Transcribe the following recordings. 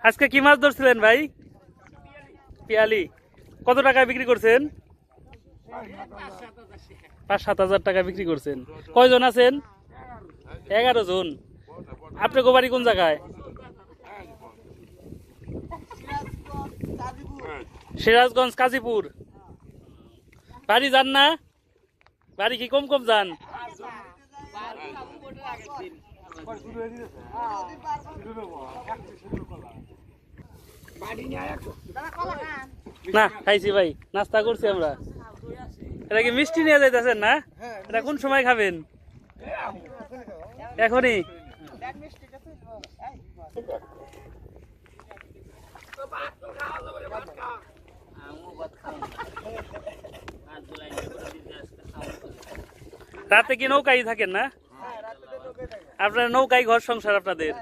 আজকে কি মাছ ধরছিলেন ভাই? পিয়ালি। কত টাকায় বিক্রি করছেন? 5-7 হাজার টাকা বিক্রি করছেন। কয়জন আছেন? 11 জন। আপনার বাড়ি কোন জায়গায়? সিরাজগঞ্জ, কাজীপুর। বাড়ি যান না? বাড়ি কি কম কম যান? না খাইছি ভাই, নাস্তা করছি আমরা। এটা কি মিষ্টি নিয়ে যাইতেছেন না? এটা কোন সময় খাবেন? এখনই? রাতে কি নৌকায় থাকেন না? আপনার নৌকায় ঘর সংসার আপনাদের?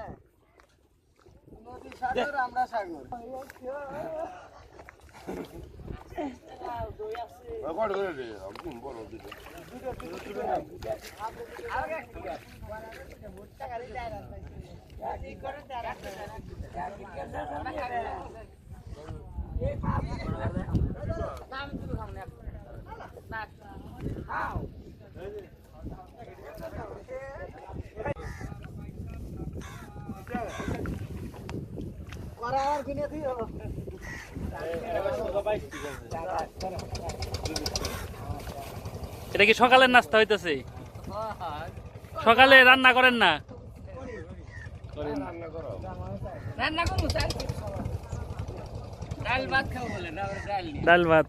এটা কি সকালের নাস্তা হইতেছে? সকালে রান্না করেন না? ডাল ভাত।